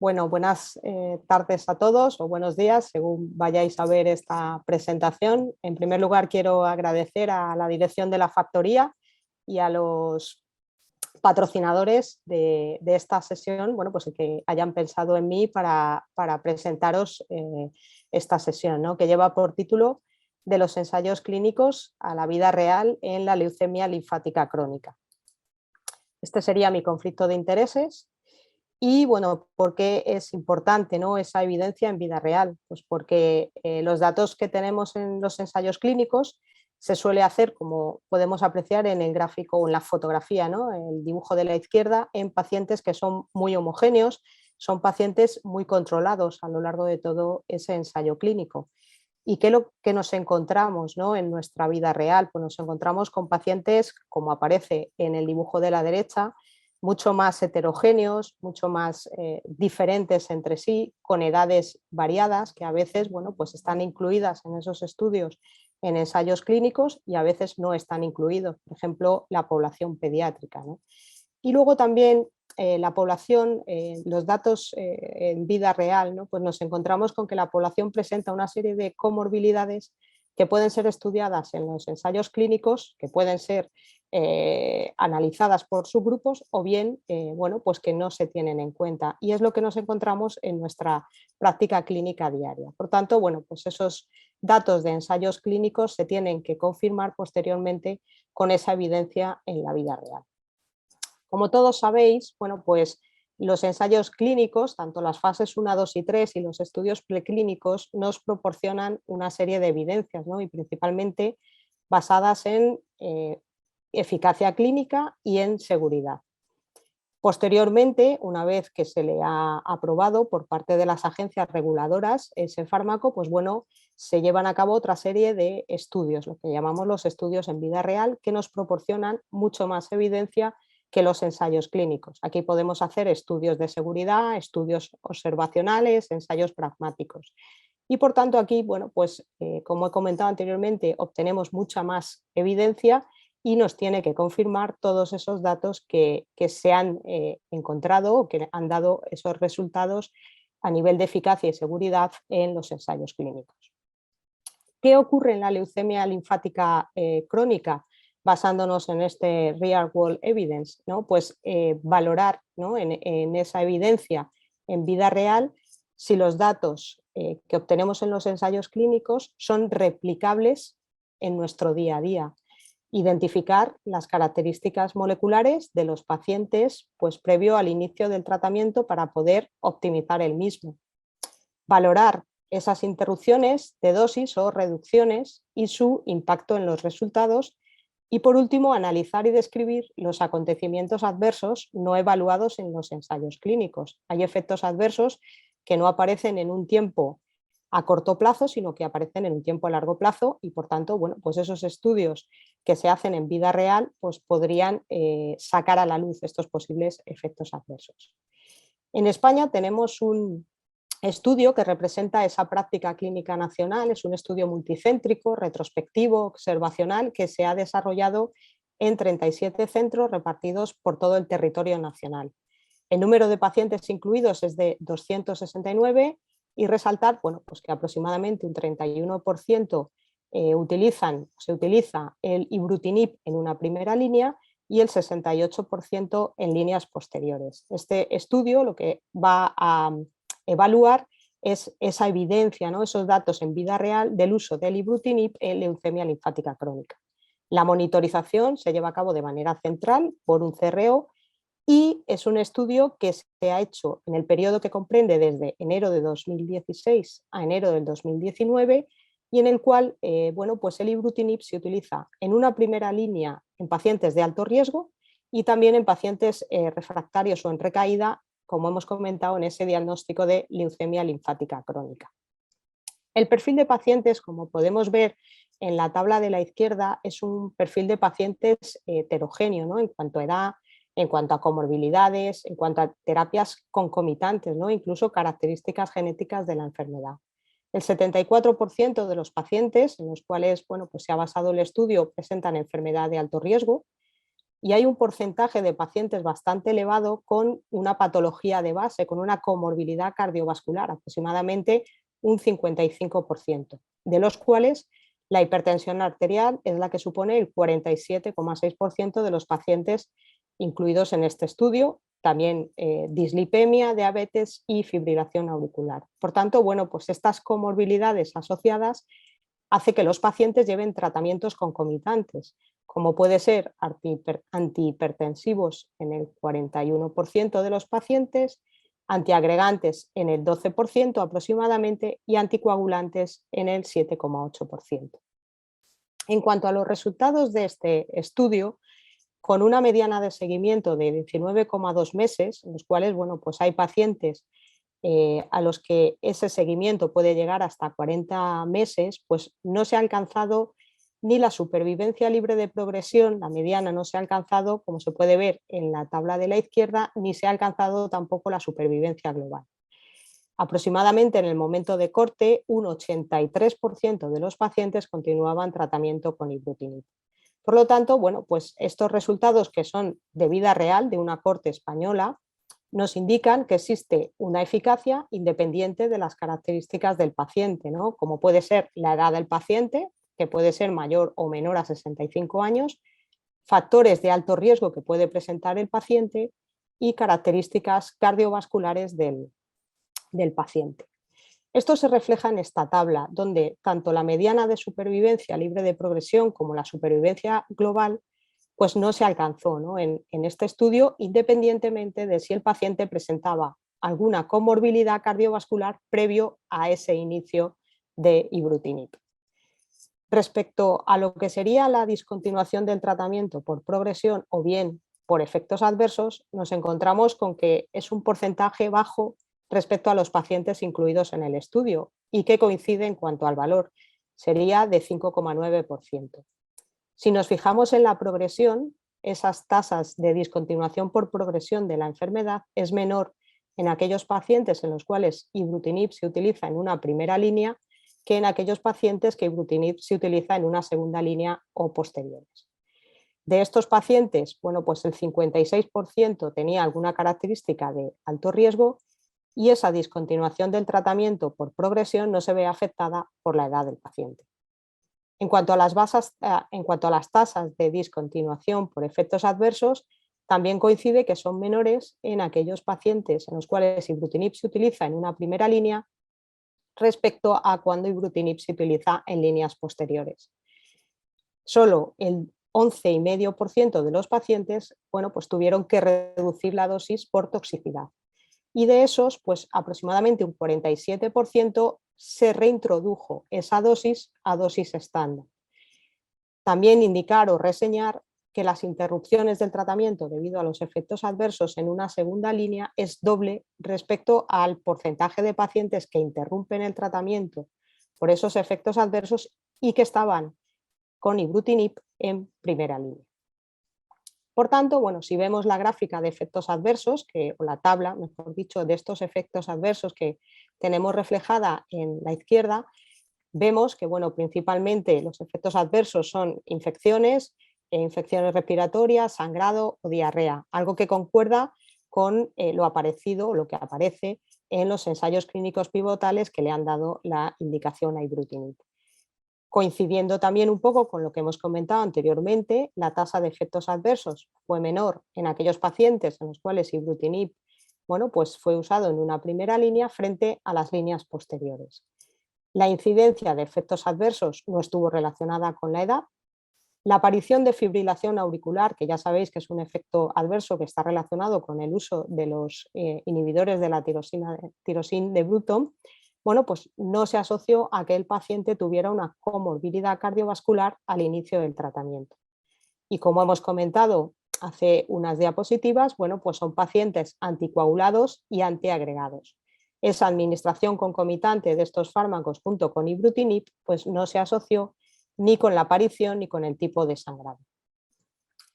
Bueno, buenas tardes a todos o buenos días según vayáis a ver esta presentación. En primer lugar, quiero agradecer a la dirección de la factoría y a los patrocinadores de esta sesión, bueno, pues que hayan pensado en mí para presentaros esta sesión, ¿no? Que lleva por título de los ensayos clínicos a la vida real en la leucemia linfática crónica. Este sería mi conflicto de intereses. Y bueno, ¿por qué es importante, ¿no?, esa evidencia en vida real? Pues porque los datos que tenemos en los ensayos clínicos se suele hacer, como podemos apreciar en el gráfico o en la fotografía, ¿no?, el dibujo de la izquierda, en pacientes que son muy homogéneos, son pacientes muy controlados a lo largo de todo ese ensayo clínico. ¿Y qué es lo que nos encontramos, ¿no?, en nuestra vida real? Pues nos encontramos con pacientes, como aparece en el dibujo de la derecha, mucho más heterogéneos, mucho más diferentes entre sí, con edades variadas, que a veces, bueno, pues están incluidas en esos estudios en ensayos clínicos y a veces no están incluidos, por ejemplo, la población pediátrica, ¿no? Y luego también la población, los datos en vida real, ¿no?, pues nos encontramos con que la población presenta una serie de comorbilidades que pueden ser estudiadas en los ensayos clínicos, que pueden ser analizadas por subgrupos o bien, bueno, pues que no se tienen en cuenta. Y es lo que nos encontramos en nuestra práctica clínica diaria. Por tanto, bueno, pues esos datos de ensayos clínicos se tienen que confirmar posteriormente con esa evidencia en la vida real. Como todos sabéis, bueno, pues los ensayos clínicos, tanto las fases 1, 2 y 3 y los estudios preclínicos, nos proporcionan una serie de evidencias, ¿no?, y principalmente basadas en eficacia clínica y en seguridad. Posteriormente, una vez que se le ha aprobado por parte de las agencias reguladoras ese fármaco, pues bueno, se llevan a cabo otra serie de estudios, lo que llamamos los estudios en vida real, que nos proporcionan mucho más evidencia que los ensayos clínicos. Aquí podemos hacer estudios de seguridad, estudios observacionales, ensayos pragmáticos. Y por tanto aquí, bueno, pues como he comentado anteriormente, obtenemos mucha más evidencia y nos tiene que confirmar todos esos datos que se han encontrado o que han dado esos resultados a nivel de eficacia y seguridad en los ensayos clínicos. ¿Qué ocurre en la leucemia linfática crónica? Basándonos en este real world evidence, ¿no? Pues valorar, ¿no?, en esa evidencia en vida real si los datos que obtenemos en los ensayos clínicos son replicables en nuestro día a día. Identificar las características moleculares de los pacientes pues, previo al inicio del tratamiento para poder optimizar el mismo. Valorar esas interrupciones de dosis o reducciones y su impacto en los resultados. Y por último, analizar y describir los acontecimientos adversos no evaluados en los ensayos clínicos. Hay efectos adversos que no aparecen en un tiempo a corto plazo, sino que aparecen en un tiempo a largo plazo y por tanto, bueno, pues esos estudios que se hacen en vida real pues podrían sacar a la luz estos posibles efectos adversos. En España tenemos un estudio que representa esa práctica clínica nacional, es un estudio multicéntrico, retrospectivo, observacional, que se ha desarrollado en 37 centros repartidos por todo el territorio nacional. El número de pacientes incluidos es de 269 y resaltar, bueno, pues que aproximadamente un 31% se utiliza el ibrutinib en una primera línea y el 68% en líneas posteriores. Este estudio lo que va a evaluar es esa evidencia, ¿no?, esos datos en vida real del uso del ibrutinib en leucemia linfática crónica. La monitorización se lleva a cabo de manera central por un CRO y es un estudio que se ha hecho en el periodo que comprende desde enero de 2016 a enero del 2019 y en el cual bueno, pues el ibrutinib se utiliza en una primera línea en pacientes de alto riesgo y también en pacientes refractarios o en recaída, como hemos comentado en ese diagnóstico de leucemia linfática crónica. El perfil de pacientes, como podemos ver en la tabla de la izquierda, es un perfil de pacientes heterogéneo, ¿no?, en cuanto a edad, en cuanto a comorbilidades, en cuanto a terapias concomitantes, ¿no?, incluso características genéticas de la enfermedad. El 74% de los pacientes en los cuales, bueno, pues se ha basado el estudio presentan enfermedad de alto riesgo. y hay un porcentaje de pacientes bastante elevado con una patología de base, con una comorbilidad cardiovascular, aproximadamente un 55%, de los cuales la hipertensión arterial es la que supone el 47,6% de los pacientes incluidos en este estudio, también dislipemia, diabetes y fibrilación auricular. Por tanto, bueno, pues estas comorbilidades asociadas hace que los pacientes lleven tratamientos concomitantes, como puede ser antihipertensivos en el 41% de los pacientes, antiagregantes en el 12% aproximadamente y anticoagulantes en el 7,8%. En cuanto a los resultados de este estudio, con una mediana de seguimiento de 19,2 meses, en los cuales bueno, pues hay pacientes a los que ese seguimiento puede llegar hasta 40 meses, pues no se ha alcanzado ni la supervivencia libre de progresión, la mediana no se ha alcanzado, como se puede ver en la tabla de la izquierda, ni se ha alcanzado tampoco la supervivencia global. Aproximadamente en el momento de corte, un 83% de los pacientes continuaban tratamiento con ibrutinib. Por lo tanto, bueno, pues estos resultados que son de vida real de una corte española nos indican que existe una eficacia independiente de las características del paciente, ¿no? Como puede ser la edad del paciente, que puede ser mayor o menor a 65 años, factores de alto riesgo que puede presentar el paciente y características cardiovasculares del paciente. Esto se refleja en esta tabla, donde tanto la mediana de supervivencia libre de progresión como la supervivencia global pues no se alcanzó, ¿no? En este estudio, independientemente de si el paciente presentaba alguna comorbilidad cardiovascular previo a ese inicio de ibrutinib. Respecto a lo que sería la discontinuación del tratamiento por progresión o bien por efectos adversos, nos encontramos con que es un porcentaje bajo respecto a los pacientes incluidos en el estudio y que coincide en cuanto al valor, sería de 5,9%. Si nos fijamos en la progresión, esas tasas de discontinuación por progresión de la enfermedad es menor en aquellos pacientes en los cuales ibrutinib se utiliza en una primera línea que en aquellos pacientes que ibrutinib se utiliza en una segunda línea o posteriores. De estos pacientes, bueno, pues el 56% tenía alguna característica de alto riesgo y esa discontinuación del tratamiento por progresión no se ve afectada por la edad del paciente. En cuanto a las tasas de discontinuación por efectos adversos, también coincide que son menores en aquellos pacientes en los cuales ibrutinib se utiliza en una primera línea respecto a cuando ibrutinib se utiliza en líneas posteriores. Solo el 11,5% de los pacientes, bueno, pues tuvieron que reducir la dosis por toxicidad. Y de esos, pues aproximadamente un 47% se reintrodujo esa dosis a dosis estándar. También indicar o reseñar que las interrupciones del tratamiento debido a los efectos adversos en una segunda línea es doble respecto al porcentaje de pacientes que interrumpen el tratamiento por esos efectos adversos y que estaban con ibrutinib en primera línea. Por tanto, bueno, si vemos la gráfica de efectos adversos, o la tabla, mejor dicho, de estos efectos adversos que tenemos reflejada en la izquierda, vemos que bueno, principalmente los efectos adversos son infecciones, infecciones respiratorias, sangrado o diarrea, algo que concuerda con lo aparecido o lo que aparece en los ensayos clínicos pivotales que le han dado la indicación a ibrutinib. Coincidiendo también un poco con lo que hemos comentado anteriormente, la tasa de efectos adversos fue menor en aquellos pacientes en los cuales ibrutinib bueno, pues fue usado en una primera línea frente a las líneas posteriores. La incidencia de efectos adversos no estuvo relacionada con la edad. La aparición de fibrilación auricular, que ya sabéis que es un efecto adverso que está relacionado con el uso de los inhibidores de la tirosina de Bruton, bueno, pues no se asoció a que el paciente tuviera una comorbilidad cardiovascular al inicio del tratamiento. Y como hemos comentado hace unas diapositivas, bueno, pues son pacientes anticoagulados y antiagregados. Esa administración concomitante de estos fármacos junto con ibrutinib pues no se asoció ni con la aparición ni con el tipo de sangrado.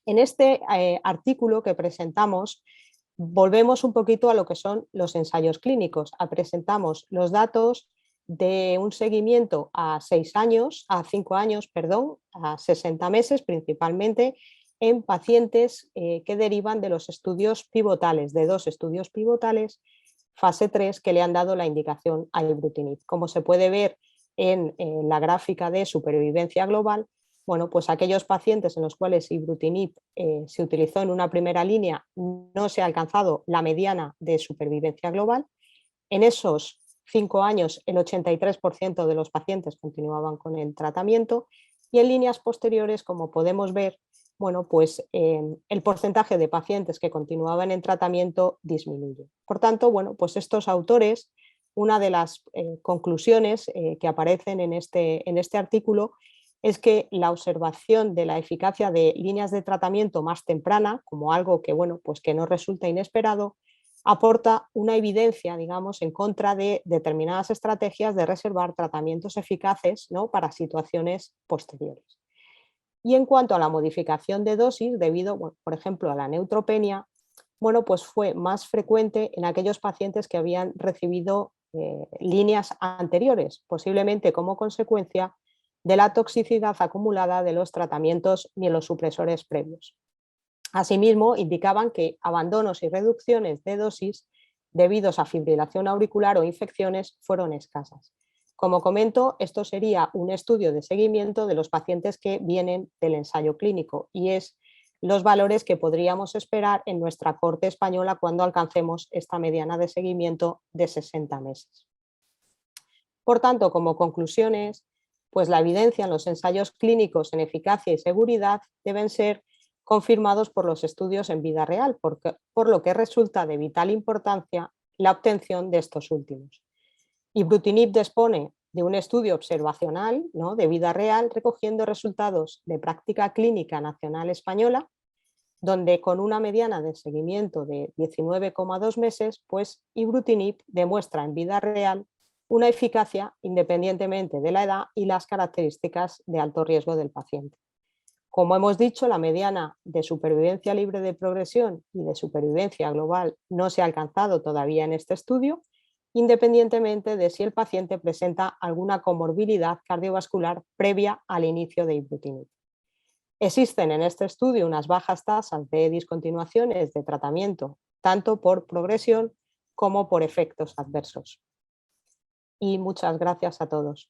En este artículo que presentamos volvemos un poquito a lo que son los ensayos clínicos. Presentamos los datos de un seguimiento a 5 años, a 60 meses principalmente, en pacientes que derivan de los estudios pivotales, de 2 estudios pivotales, fase 3, que le han dado la indicación a ibrutinib. Como se puede ver en la gráfica de supervivencia global, bueno, pues aquellos pacientes en los cuales ibrutinib se utilizó en una primera línea no se ha alcanzado la mediana de supervivencia global. En esos 5 años el 83% de los pacientes continuaban con el tratamiento y en líneas posteriores, como podemos ver, bueno, pues el porcentaje de pacientes que continuaban en tratamiento disminuye. Por tanto, bueno, pues estos autores, una de las conclusiones que aparecen en este artículo es que la observación de la eficacia de líneas de tratamiento más temprana, como algo que, bueno, pues que no resulta inesperado, aporta una evidencia, digamos, en contra de determinadas estrategias de reservar tratamientos eficaces, ¿no?, para situaciones posteriores. Y en cuanto a la modificación de dosis, debido, bueno, por ejemplo, a la neutropenia, bueno, pues fue más frecuente en aquellos pacientes que habían recibido líneas anteriores, posiblemente como consecuencia de la toxicidad acumulada de los tratamientos mielosupresores previos. Asimismo, indicaban que abandonos y reducciones de dosis debidos a fibrilación auricular o infecciones fueron escasas. Como comento, esto sería un estudio de seguimiento de los pacientes que vienen del ensayo clínico y es los valores que podríamos esperar en nuestra corte española cuando alcancemos esta mediana de seguimiento de 60 meses. Por tanto, como conclusiones, pues la evidencia en los ensayos clínicos en eficacia y seguridad deben ser confirmados por los estudios en vida real, por lo que resulta de vital importancia la obtención de estos últimos. Ibrutinib dispone de un estudio observacional, ¿no?, de vida real, recogiendo resultados de práctica clínica nacional española, donde con una mediana de seguimiento de 19,2 meses, pues ibrutinib demuestra en vida real una eficacia independientemente de la edad y las características de alto riesgo del paciente. Como hemos dicho, la mediana de supervivencia libre de progresión y de supervivencia global no se ha alcanzado todavía en este estudio, independientemente de si el paciente presenta alguna comorbilidad cardiovascular previa al inicio de ibrutinib. Existen en este estudio unas bajas tasas de discontinuaciones de tratamiento, tanto por progresión como por efectos adversos. Y muchas gracias a todos.